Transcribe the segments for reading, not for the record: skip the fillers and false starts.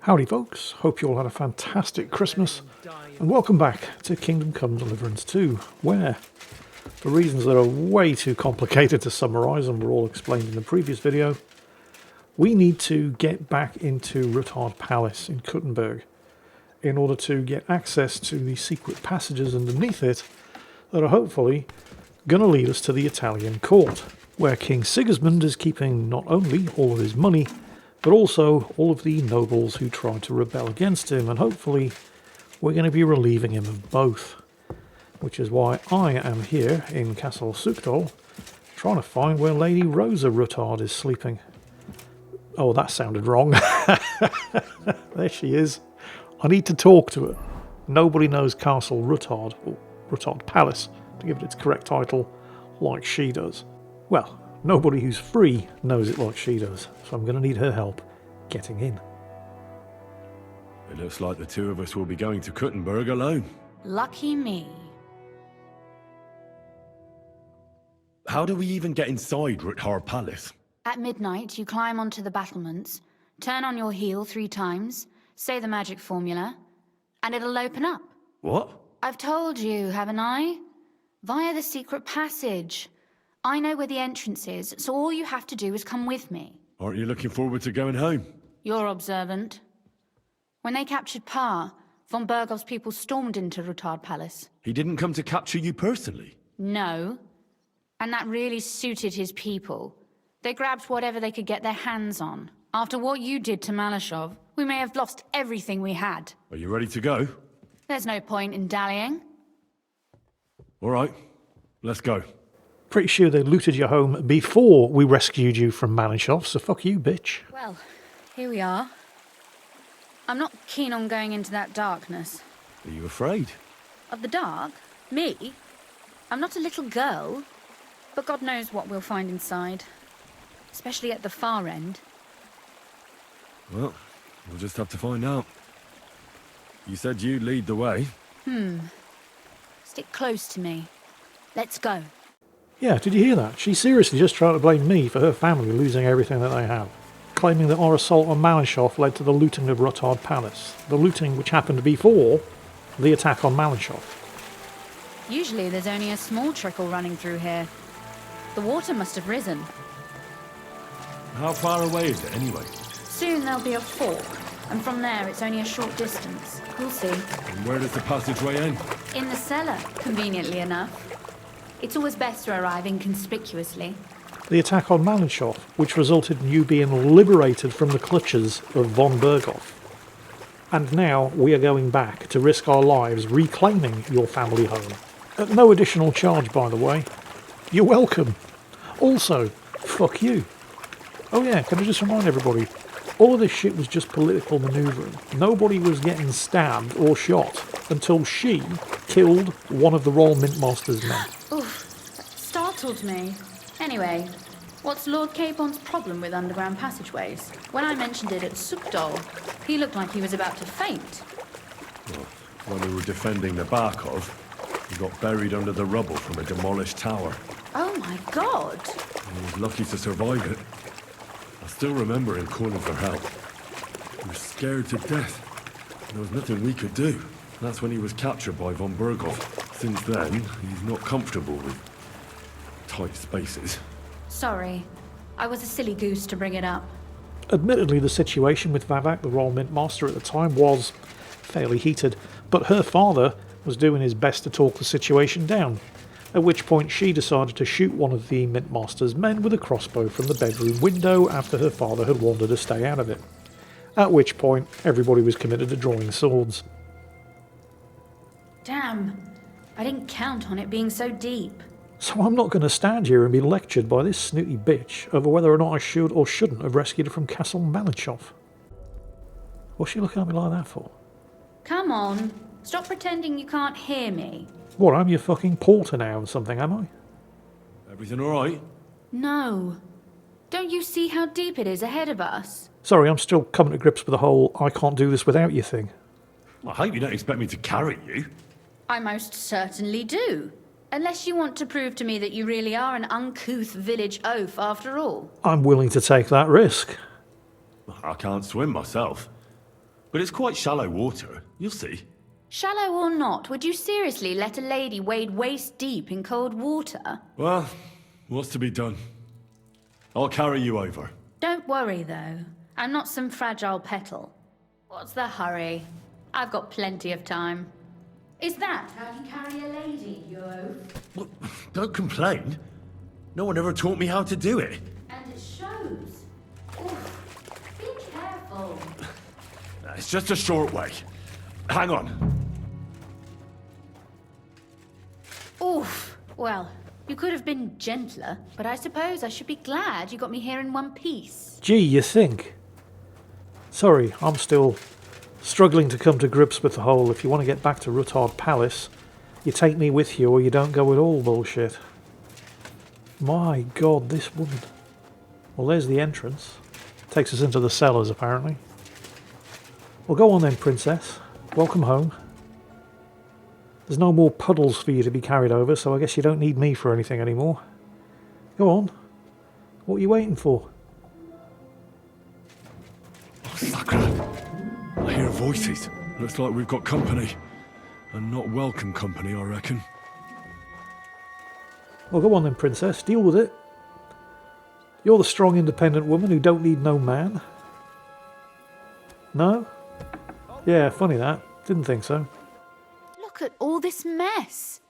Howdy folks, hope you all had a fantastic Christmas, and welcome back to Kingdom Come Deliverance 2, where, for reasons that are way too complicated to summarise and were all explained in the previous video, we need to get back into Ruthard Palace in Kuttenberg in order to get access to the secret passages underneath it that are hopefully going to lead us to the Italian court, where King Sigismund is keeping not only all of his money, but also all of the nobles who tried to rebel against him, and hopefully we're going to be relieving him of both. Which is why I am here in Castle Sukdal, trying to find where Lady Rosa Ruthard is sleeping. Oh, that sounded wrong. There she is. I need to talk to her. Nobody knows Castle Ruthard, or Ruthard Palace, to give it its correct title, like she does. Well, nobody who's free knows it like she does, so I'm going to need her help getting in. It looks like the two of us will be going to Kuttenberg alone. Lucky me. How do we even get inside Ruthard Palace? At midnight, you climb onto the battlements, turn on your heel 3 times, say the magic formula, and it'll open up. What? I've told you, haven't I? Via the secret passage. I know where the entrance is, so all you have to do is come with me. Aren't you looking forward to going home? You're observant. When they captured Pa, von Bergov's people stormed into Ruthard Palace. He didn't come to capture you personally? No. And that really suited his people. They grabbed whatever they could get their hands on. After what you did to Malashov, we may have lost everything we had. Are you ready to go? There's no point in dallying. All right, let's go. Pretty sure they looted your home before we rescued you from Malashov, so fuck you, bitch. Well, here we are. I'm not keen on going into that darkness. Are you afraid? Of the dark? Me? I'm not a little girl. But God knows what we'll find inside. Especially at the far end. Well, we'll just have to find out. You said you'd lead the way. Stick close to me. Let's go. Yeah, did you hear that? She seriously just tried to blame me for her family losing everything that they have, claiming that our assault on Malashov led to the looting of Ruthard Palace, the looting which happened before the attack on Malashov. Usually there's only a small trickle running through here. The water must have risen. How far away is it anyway? Soon there'll be a fork, and from there it's only a short distance. We'll see. And where does the passageway end? In the cellar, conveniently enough. It's always best to arrive inconspicuously. The attack on Malashov, which resulted in you being liberated from the clutches of von Bergov. And now we are going back to risk our lives reclaiming your family home. At no additional charge, by the way. You're welcome. Also, fuck you. Oh yeah, can I just remind everybody, all of this shit was just political manoeuvring. Nobody was getting stabbed or shot until she killed one of the Royal Mintmaster's men. Oof, that startled me. Anyway, what's Lord Capon's problem with underground passageways? When I mentioned it at Sukdal, he looked like he was about to faint. Well, when we were defending the Barkov, he got buried under the rubble from a demolished tower. Oh my God! He was lucky to survive it. I still remember him calling for help. He was scared to death. There was nothing we could do. That's when he was captured by von Bergov. Since then, he's not comfortable with tight spaces. Sorry. I was a silly goose to bring it up. Admittedly, the situation with Vavak, the Royal Mintmaster at the time, was fairly heated, but her father was doing his best to talk the situation down, at which point she decided to shoot one of the Mintmaster's men with a crossbow from the bedroom window after her father had warned her to stay out of it. At which point, everybody was committed to drawing swords. Damn. I didn't count on it being so deep. So I'm not going to stand here and be lectured by this snooty bitch over whether or not I should or shouldn't have rescued her from Castle Malashov. What's she looking at me like that for? Come on. Stop pretending you can't hear me. What, I'm your fucking porter now or something, am I? Everything all right? No. Don't you see how deep it is ahead of us? Sorry, I'm still coming to grips with the whole I can't do this without you thing. I hope you don't expect me to carry you. I most certainly do. Unless you want to prove to me that you really are an uncouth village oaf after all. I'm willing to take that risk. I can't swim myself. But it's quite shallow water. You'll see. Shallow or not, would you seriously let a lady wade waist deep in cold water? Well, what's to be done? I'll carry you over. Don't worry, though. I'm not some fragile petal. What's the hurry? I've got plenty of time. Is that how you carry a lady, you oaf? Well, don't complain. No one ever taught me how to do it. And it shows. Oof. Be careful. It's just a short way. Hang on. Oof. Well, you could have been gentler, but I suppose I should be glad you got me here in one piece. Gee, you think? Sorry, I'm still struggling to come to grips with the whole if you want to get back to Ruthard Palace, you take me with you or you don't go at all bullshit. My God, this woman. Well, there's the entrance. Takes us into the cellars, apparently. Well, go on then, princess. Welcome home. There's no more puddles for you to be carried over, so I guess you don't need me for anything anymore. Go on. What are you waiting for? Oh, Sakura. I hear voices. Looks like we've got company. And not welcome company, I reckon. Well, go on then, princess. Deal with it. You're the strong, independent woman who don't need no man. No? Yeah, funny that. Didn't think so. Look at all this mess.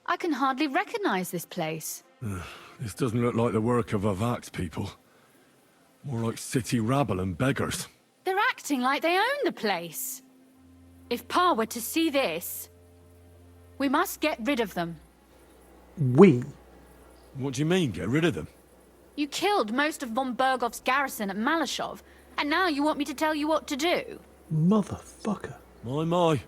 I can hardly recognize this place. This doesn't look like the work of Avak's people. More like city rabble and beggars. They're acting like they own the place. If Pa were to see this, we must get rid of them. We? What do you mean, get rid of them? You killed most of von Bergov's garrison at Malashov, and now you want me to tell you what to do? Motherfucker. My.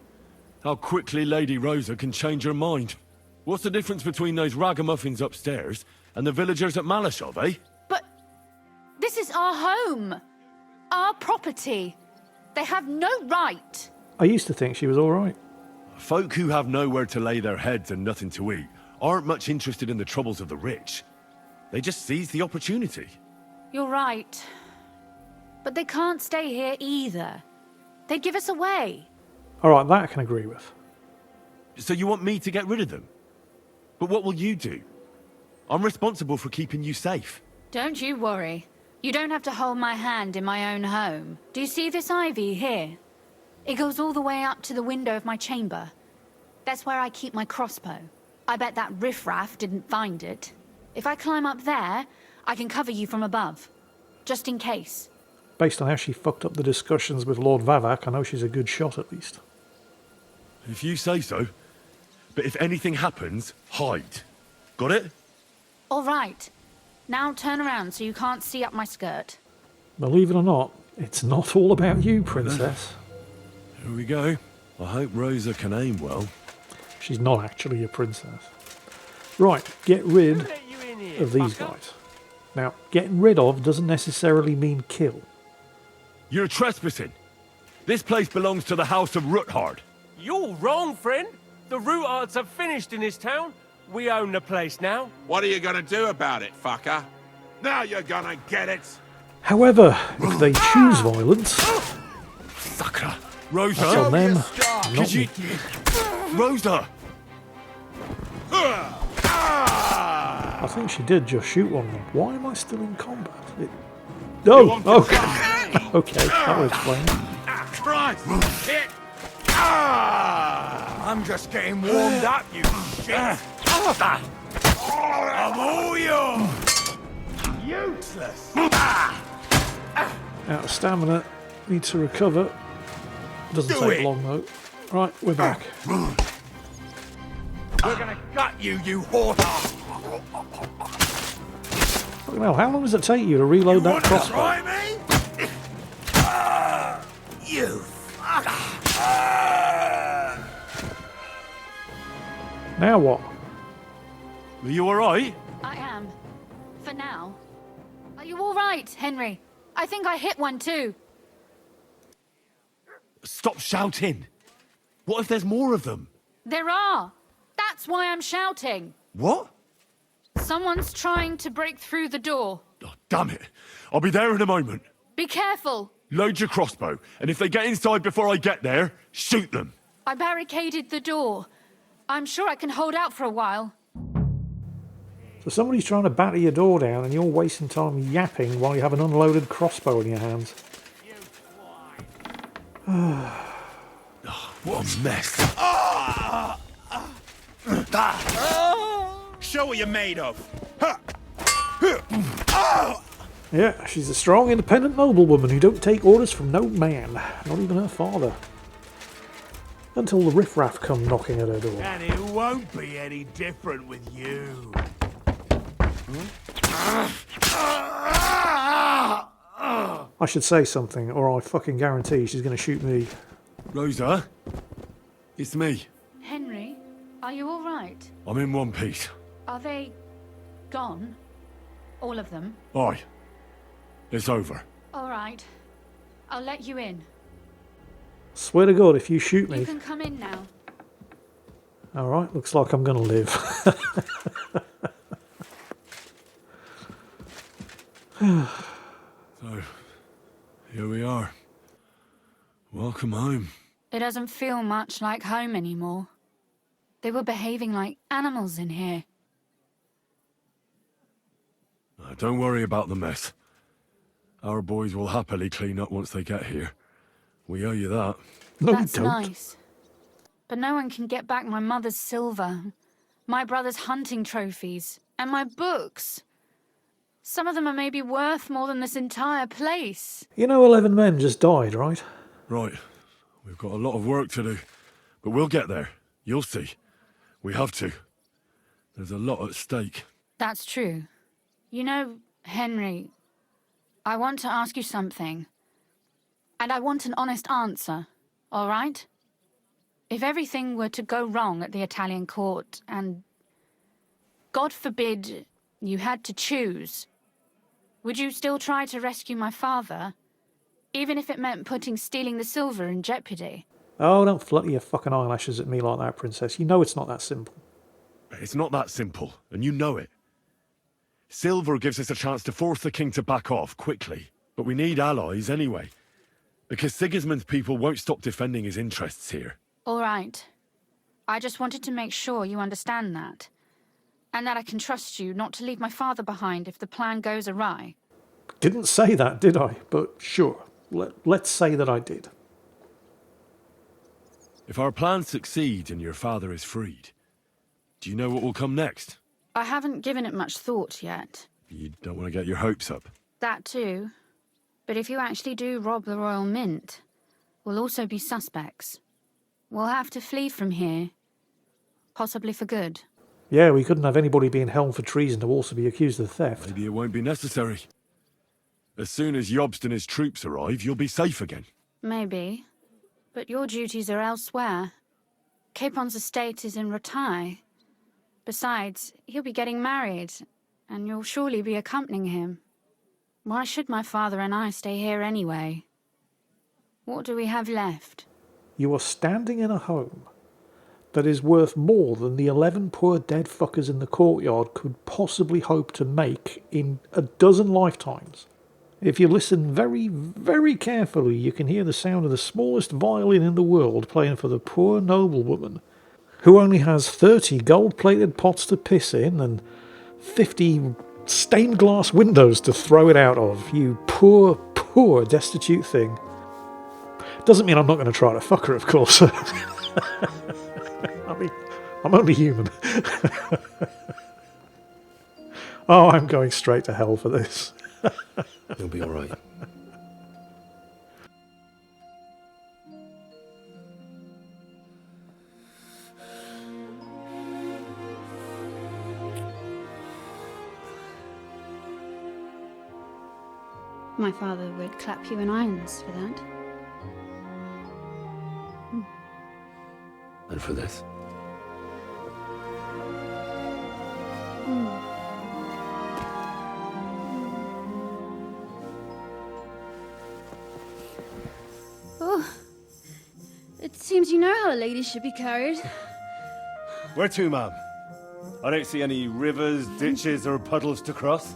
How quickly Lady Rosa can change her mind. What's the difference between those ragamuffins upstairs and the villagers at Malashov, eh? But this is our home. Our property. They have no right. I used to think she was alright. Folk who have nowhere to lay their heads and nothing to eat aren't much interested in the troubles of the rich. They just seize the opportunity. You're right. But they can't stay here either. They'd give us away. Alright, that I can agree with. So you want me to get rid of them? But what will you do? I'm responsible for keeping you safe. Don't you worry. You don't have to hold my hand in my own home. Do you see this ivy here? It goes all the way up to the window of my chamber. That's where I keep my crossbow. I bet that riffraff didn't find it. If I climb up there, I can cover you from above. Just in case. Based on how she fucked up the discussions with Lord Vavak, I know she's a good shot at least. If you say so. But if anything happens, hide. Got it? All right. Now turn around so you can't see up my skirt. Believe it or not, it's not all about you, princess. Here we go. I hope Rosa can aim well. She's not actually a princess. Right, get rid of these guys. Now, getting rid of doesn't necessarily mean kill. You're trespassing. This place belongs to the House of Ruthard. You're wrong, friend. The Ruthards have finished in this town. We own the place now. What are you gonna do about it, fucker? Now you're gonna get it! However, if they choose violence, Sakura. Rosa. that's on them, Could not you... me. Rosa. I think she did just shoot one of them. Why am I still in combat? Oh, okay. Okay, that will explain. Christ! Hit! I'm just getting warmed up, you shit! I'm all yours! Useless! Out of stamina, need to recover. Doesn't Do take it. long though. Right, we're back. We're gonna gut you, you whore! Fucking hell, how long does it take you to reload that Wanna crossbow? try me? You fucker! Now what? Are you alright? I am. For now. Are you all right, Henry? I think I hit one too. Stop shouting. What if there's more of them? There are. That's why I'm shouting. What? Someone's trying to break through the door. Oh, damn it. I'll be there in a moment. Be careful. Load your crossbow, and if they get inside before I get there, shoot them. I barricaded the door. I'm sure I can hold out for a while. So somebody's trying to batter your door down and you're wasting time yapping while you have an unloaded crossbow in your hands. What a mess. Show what you're made of. Yeah, she's a strong, independent noblewoman who don't take orders from no man, not even her father. Until the riffraff come knocking at her door. And it won't be any different with you. I should say something, or I fucking guarantee she's going to shoot me. Rosa, it's me. Henry, are you all right? I'm in one piece. Are they gone? All of them? Aye. It's over. All right. I'll let you in. Swear to God, if you shoot You me... can come in now. Alright, looks like I'm going to live. So, here we are. Welcome home. It doesn't feel much like home anymore. They were behaving like animals in here. Don't worry about the mess. Our boys will happily clean up once they get here. We owe you that. No, That's you don't. nice. But no one can get back my mother's silver, my brother's hunting trophies, and my books. Some of them are maybe worth more than this entire place. You know 11 men just died, right? Right. We've got a lot of work to do. But we'll get there. You'll see. We have to. There's a lot at stake. That's true. You know, Henry, I want to ask you something. And I want an honest answer, all right? If everything were to go wrong at the Italian court and, God forbid, you had to choose, would you still try to rescue my father, even if it meant putting stealing the silver in jeopardy? Oh, don't flutter your fucking eyelashes at me like that, Princess. You know it's not that simple. It's not that simple, and you know it. Silver gives us a chance to force the king to back off quickly, but we need allies anyway. Because Sigismund's people won't stop defending his interests here. All right. I just wanted to make sure you understand that. And that I can trust you not to leave my father behind if the plan goes awry. Didn't say that, did I? But sure, let's say that I did. If our plan succeeds and your father is freed, do you know what will come next? I haven't given it much thought yet. You don't want to get your hopes up. That too. But if you actually do rob the Royal Mint, we'll also be suspects. We'll have to flee from here. Possibly for good. Yeah, we couldn't have anybody being held for treason to also be accused of theft. Maybe it won't be necessary. As soon as Jobst and his troops arrive, you'll be safe again. Maybe. But your duties are elsewhere. Capon's estate is in Ruthard. Besides, he'll be getting married, and you'll surely be accompanying him. Why should my father and I stay here anyway? What do we have left? You are standing in a home that is worth more than the 11 poor dead fuckers in the courtyard could possibly hope to make in a dozen lifetimes. If you listen very, very carefully, you can hear the sound of the smallest violin in the world playing for the poor noblewoman, who only has 30 gold-plated pots to piss in and 50 stained glass windows to throw it out of. You poor, poor destitute thing. Doesn't mean I'm not going to try to fuck her, of course. I mean, I'm only human. Oh, I'm going straight to hell for this. You'll be all right. My father would clap you in irons for that. And for this? Oh, it seems you know how a lady should be carried. Where to, ma'am? I don't see any rivers, ditches, or puddles to cross.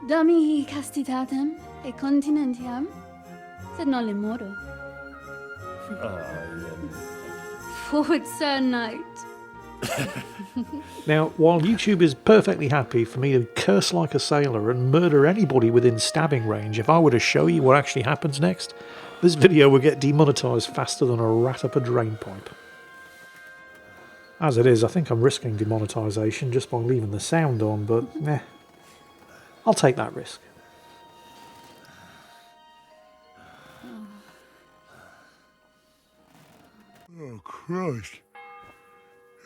Dami castitatem e continentiam. Se no le moro. Forward, Sir Knight. Now, while YouTube is perfectly happy for me to curse like a sailor and murder anybody within stabbing range, if I were to show you what actually happens next, this video will get demonetised faster than a rat up a drain pipe. As it is, I think I'm risking demonetisation just by leaving the sound on, but I'll take that risk. Oh, Christ.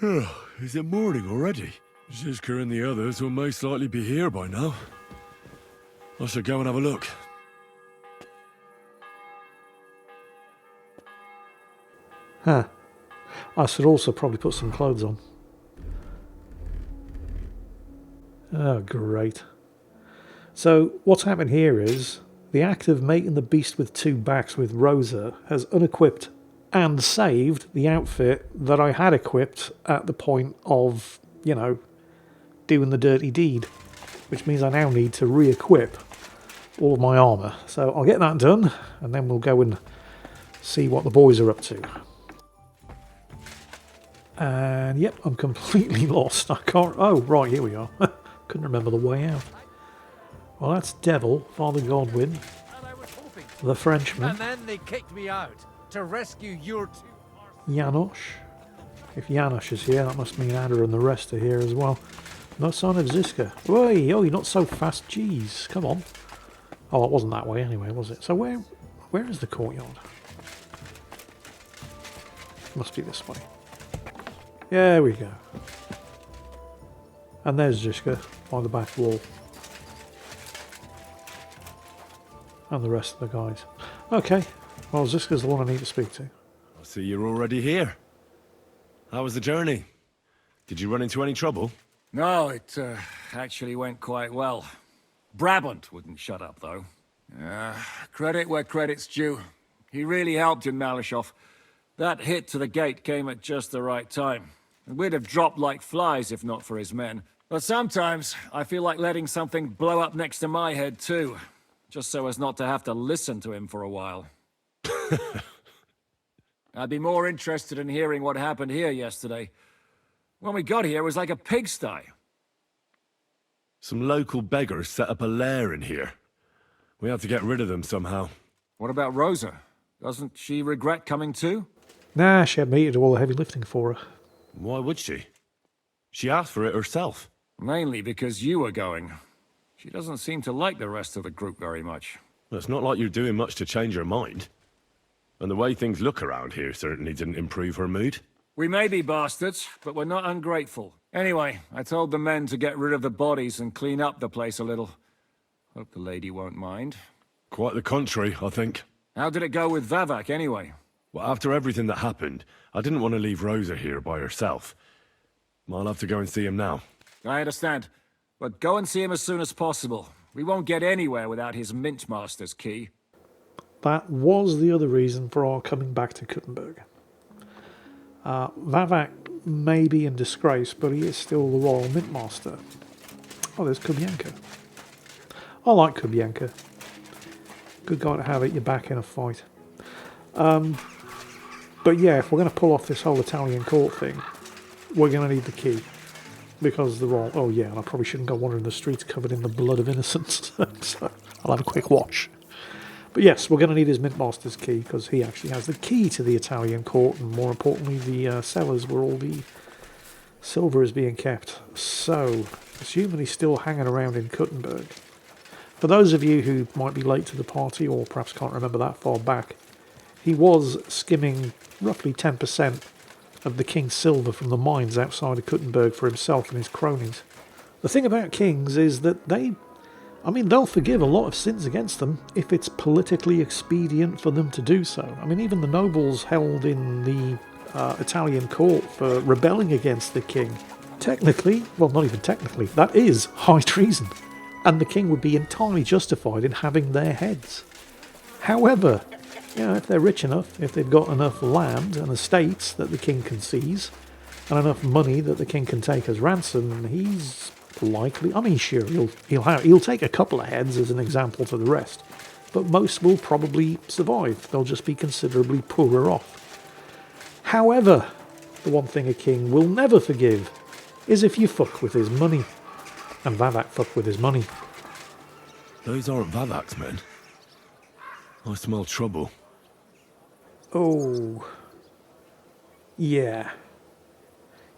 Oh, is it morning already? Zizka and the others will most likely be here by now. I should go and have a look. Huh. I should also probably put some clothes on. Oh, great. So, what's happened here is the act of making the beast with two backs with Rosa has unequipped and saved the outfit that I had equipped at the point of, you know, doing the dirty deed. Which means I now need to re-equip all of my armour. So I'll get that done, and then we'll go and see what the boys are up to. And yep, I'm completely lost. I can't... Oh, right, here we are. Couldn't remember the way out. Well, that's Devil, Father Godwin, the Frenchman. And then they kicked me out to rescue your two... Janosch. If Janosch is here, that must mean Ada and the rest are here as well. No sign of Zizka. Oi, oh, you're not so fast. Jeez, come on. Oh, it wasn't that way anyway, was it? So where is the courtyard? Must be this way. There we go. And there's Zizka by the back wall. And the rest of the guys. Okay, well, Zizka's the one I need to speak to. I see you're already here. How was the journey? Did you run into any trouble? No, it actually went quite well. Brabant wouldn't shut up, though. Credit where credit's due. He really helped in Malishov. That hit to the gate came at just the right time. We'd have dropped like flies if not for his men. But sometimes I feel like letting something blow up next to my head too. Just so as not to have to listen to him for a while. I'd be more interested in hearing what happened here yesterday. When we got here, it was like a pigsty. Some local beggars set up a lair in here. We had to get rid of them somehow. What about Rosa? Doesn't she regret coming too? Nah, she had me to do all the heavy lifting for her. Why would she? She asked for it herself. Mainly because you were going. She doesn't seem to like the rest of the group very much. Well, it's not like you're doing much to change her mind. And the way things look around here certainly didn't improve her mood. We may be bastards, but we're not ungrateful. Anyway, I told the men to get rid of the bodies and clean up the place a little. Hope the lady won't mind. Quite the contrary, I think. How did it go with Vavak, anyway? Well, after everything that happened, I didn't want to leave Rosa here by herself. I'll have to go and see him now. I understand. But go and see him as soon as possible. We won't get anywhere without his Mintmaster's key. That was the other reason for our coming back to Kuttenberg. Vavak may be in disgrace, but he is still the Royal Mintmaster. Oh, there's Kubyanka. I like Kubyanka. Good guy to have at your back in a fight. But yeah, if we're going to pull off this whole Italian court thing, we're going to need the key. Because the Royal... Oh yeah, and I probably shouldn't go wandering the streets covered in the blood of innocents. So I'll have a quick watch. But yes, we're going to need his Mintmaster's key, because he actually has the key to the Italian court, and more importantly, the cellars where all the silver is being kept. So, assuming he's still hanging around in Kuttenberg. For those of you who might be late to the party, or perhaps can't remember that far back, he was skimming roughly 10% of the king's silver from the mines outside of Kuttenberg for himself and his cronies. The thing about kings is that they'll forgive a lot of sins against them if it's politically expedient for them to do so. I mean, even the nobles held in the Italian court for rebelling against the king, technically, well, not even technically, that is high treason. And the king would be entirely justified in having their heads. However, if they're rich enough, if they've got enough land and estates that the king can seize, and enough money that the king can take as ransom, he's likely... I mean, sure, he'll take a couple of heads as an example to the rest. but most will probably survive. They'll just be considerably poorer off. However, the one thing a king will never forgive is if you fuck with his money. And Vavak fucked with his money. Those aren't Vavak's men. I smell trouble. Oh. Yeah.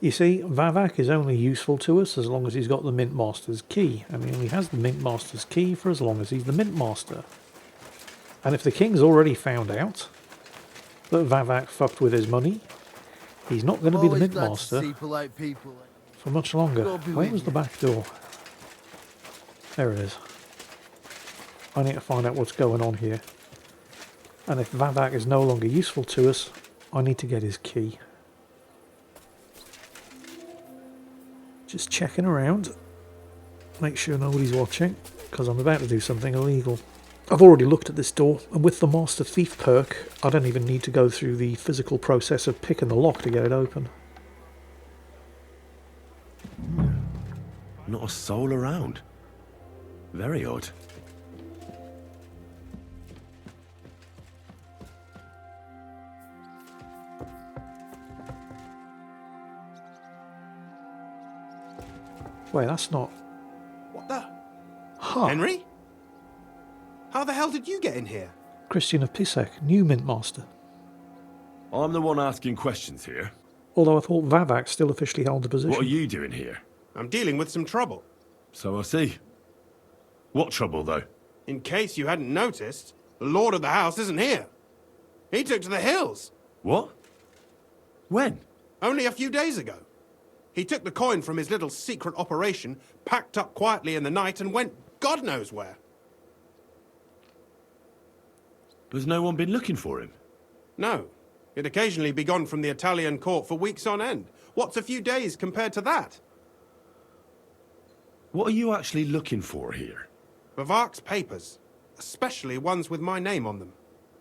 You see, Vavak is only useful to us as long as he's got the Mint Master's key. And he only has the Mint Master's key for as long as he's the Mint Master. And if the king's already found out that Vavak fucked with his money, he's not going to be the Mint Master for much longer. Where was the back door? There it is. I need to find out what's going on here. And if Vavak is no longer useful to us, I need to get his key. Just checking around. Make sure nobody's watching, because I'm about to do something illegal. I've already looked at this door, and with the Master Thief perk, I don't even need to go through the physical process of picking the lock to get it open. Not a soul around. Very odd. Wait, that's not... What the? Huh. Henry? How the hell did you get in here? Christian of Pisek, new Mint Master. I'm the one asking questions here. Although I thought Vavak still officially held the position. What are you doing here? I'm dealing with some trouble. So I see. What trouble, though? In case you hadn't noticed, the Lord of the House isn't here. He took to the hills. What? When? Only a few days ago. He took the coin from his little secret operation, packed up quietly in the night, and went God knows where. Has no one been looking for him? No. He'd occasionally be gone from the Italian court for weeks on end. What's a few days compared to that? What are you actually looking for here? Vavak's papers, especially ones with my name on them.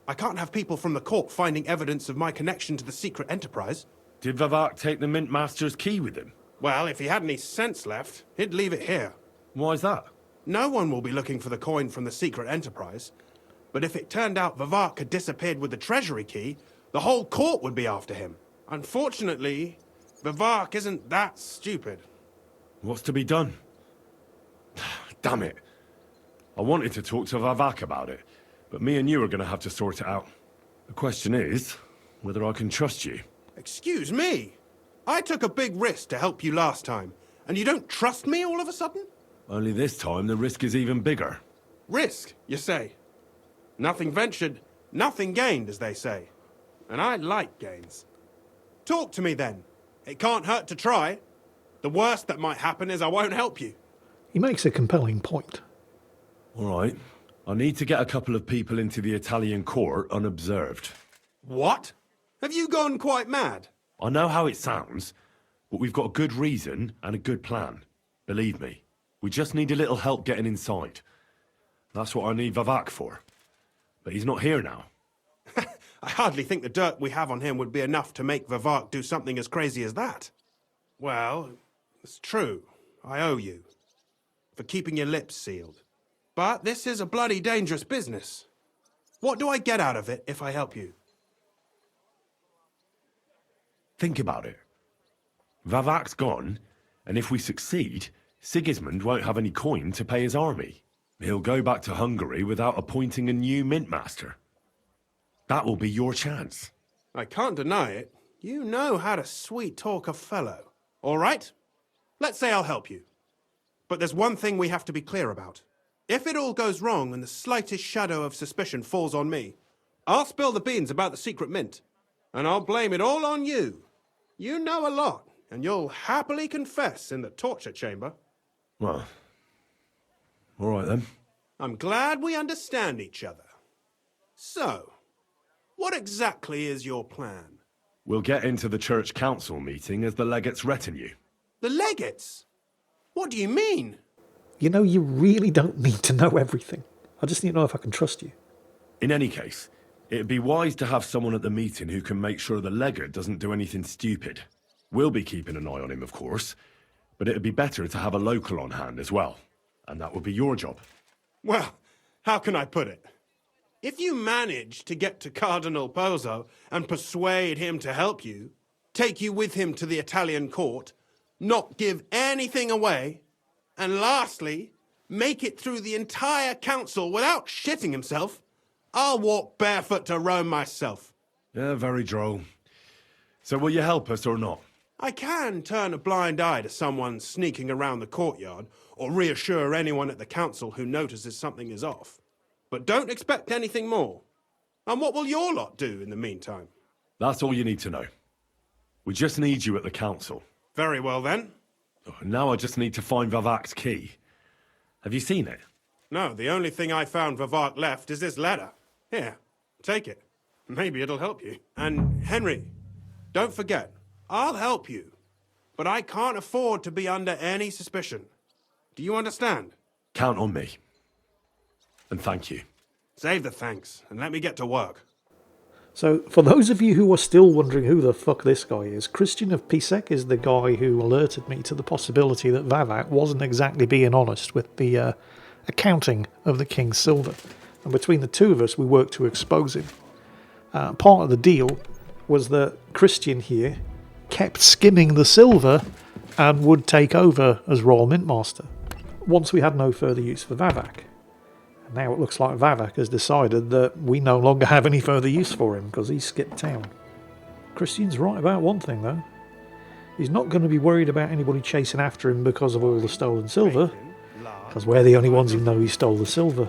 I can't have people from the court finding evidence of my connection to the secret enterprise. Did Vavak take the Mint Master's key with him? Well, if he had any sense left, he'd leave it here. Why's that? No one will be looking for the coin from the secret enterprise. But if it turned out Vavak had disappeared with the treasury key, the whole court would be after him. Unfortunately, Vavak isn't that stupid. What's to be done? Damn it. I wanted to talk to Vavak about it, but me and you are going to have to sort it out. The question is whether I can trust you. Excuse me? I took a big risk to help you last time, and you don't trust me all of a sudden? Only this time the risk is even bigger. Risk, you say? Nothing ventured, nothing gained, as they say. And I like gains. Talk to me then. It can't hurt to try. The worst that might happen is I won't help you. He makes a compelling point. All right. I need to get a couple of people into the Italian court unobserved. What? Have you gone quite mad? I know how it sounds, but we've got a good reason and a good plan. Believe me, we just need a little help getting inside. That's what I need Vavak for. But he's not here now. I hardly think the dirt we have on him would be enough to make Vavak do something as crazy as that. Well, it's true. I owe you. For keeping your lips sealed. But this is a bloody dangerous business. What do I get out of it if I help you? Think about it. Vavak's gone, and if we succeed, Sigismund won't have any coin to pay his army. He'll go back to Hungary without appointing a new mint master. That will be your chance. I can't deny it. You know how to sweet-talk a fellow. All right? Let's say I'll help you. But there's one thing we have to be clear about. If it all goes wrong and the slightest shadow of suspicion falls on me, I'll spill the beans about the secret mint. And I'll blame it all on you. You know a lot, and you'll happily confess in the torture chamber. Well, all right then. I'm glad we understand each other. So, what exactly is your plan? We'll get into the church council meeting as the legate's retinue. The legates? What do you mean? You know, you really don't need to know everything. I just need to know if I can trust you. In any case, it'd be wise to have someone at the meeting who can make sure the legate doesn't do anything stupid. We'll be keeping an eye on him, of course, but it'd be better to have a local on hand as well. And that would be your job. Well, how can I put it? If you manage to get to Cardinal Pozzo and persuade him to help you, take you with him to the Italian court, not give anything away, and lastly, make it through the entire council without shitting himself, I'll walk barefoot to Rome myself. Yeah, very droll. So will you help us or not? I can turn a blind eye to someone sneaking around the courtyard, or reassure anyone at the council who notices something is off. But don't expect anything more. And what will your lot do in the meantime? That's all you need to know. We just need you at the council. Very well then. Oh, now I just need to find Vavak's key. Have you seen it? No, the only thing I found Vavak left is this letter. Here, take it. Maybe it'll help you. And Henry, don't forget, I'll help you. But I can't afford to be under any suspicion. Do you understand? Count on me. And thank you. Save the thanks, and let me get to work. So, for those of you who are still wondering who the fuck this guy is, Christian of Pisek is the guy who alerted me to the possibility that Vavak wasn't exactly being honest with the accounting of the king's silver. And between the two of us, we worked to expose him. Part of the deal was that Christian here kept skimming the silver and would take over as Royal Mint Master once we had no further use for Vavak. And now it looks like Vavak has decided that we no longer have any further use for him because he's skipped town. Christian's right about one thing though. He's not going to be worried about anybody chasing after him because of all the stolen silver, because we're the only ones who know he stole the silver.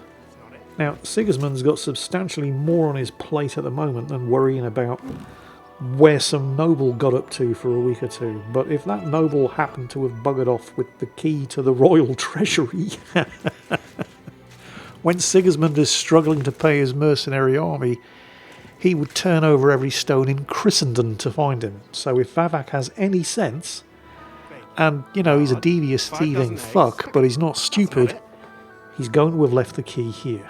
Now, Sigismund's got substantially more on his plate at the moment than worrying about where some noble got up to for a week or two. But if that noble happened to have buggered off with the key to the royal treasury, when Sigismund is struggling to pay his mercenary army, he would turn over every stone in Christendom to find him. So if Vavak has any sense, and, you know, he's a devious, thieving fuck, but he's not stupid, he's going to have left the key here.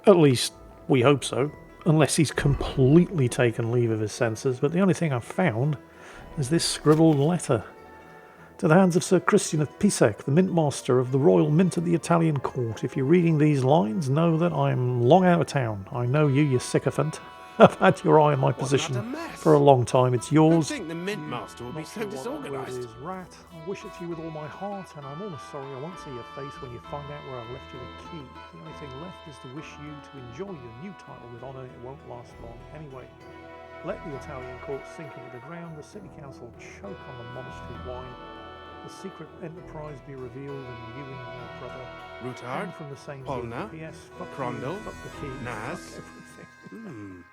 At least, we hope so. Unless he's completely taken leave of his senses, but the only thing I've found is this scribbled letter. To the hands of Sir Christian of Pisek, the Mint Master of the Royal Mint at the Italian Court. If you're reading these lines, know that I'm long out of town. I know you sycophant. I've had your eye on my position for a long time. It's yours. I think the Mint Master will be so disorganized. Rat. I wish it to you with all my heart, and I'm almost sorry I won't see your face when you find out where I've left you the key. The only thing left is to wish you to enjoy your new title with honour. It won't last long. Anyway, let the Italian court sink into the ground, the city council choke on the monastery wine, the secret enterprise be revealed, and you and your brother Ruthard, from the same Polna, PS, fuck Crondel, you, fuck the key, Naz. fuck everything.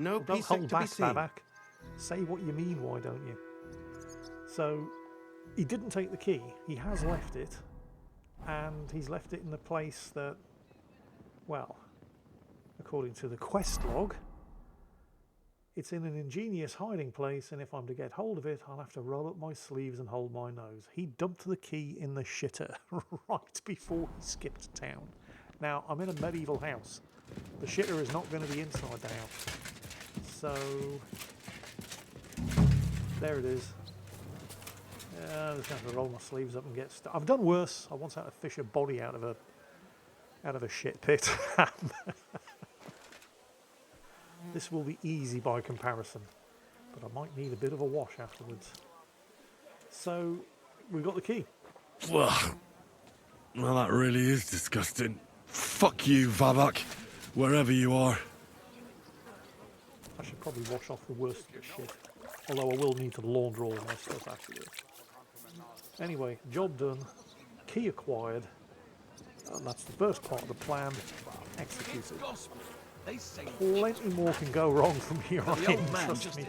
No Don't Pisek hold to be back, seen. Babak. Say what you mean, why don't you? So, he didn't take the key. He has left it, and he's left it in the place that, well, according to the quest log, it's in an ingenious hiding place, and if I'm to get hold of it, I'll have to roll up my sleeves and hold my nose. He dumped the key in the shitter right before he skipped town. Now, I'm in a medieval house. The shitter is not going to be inside the house. So, there it is. I'm just going to have to roll my sleeves up and get stuck. I've done worse. I once had to fish a body out of a shit pit. This will be easy by comparison, but I might need a bit of a wash afterwards. So, we've got the key. Well, that really is disgusting. Fuck you, Vavak, wherever you are. I should probably wash off the worst of the shit, although I will need to launder all my stuff afterwards. Anyway, job done, key acquired, and that's the first part of the plan, executed. Plenty more can go wrong from here on in, trust me.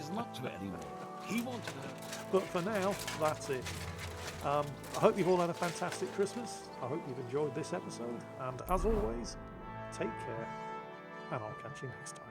But for now, that's it. I hope you've all had a fantastic Christmas. I hope you've enjoyed this episode, and as always, take care, and I'll catch you next time.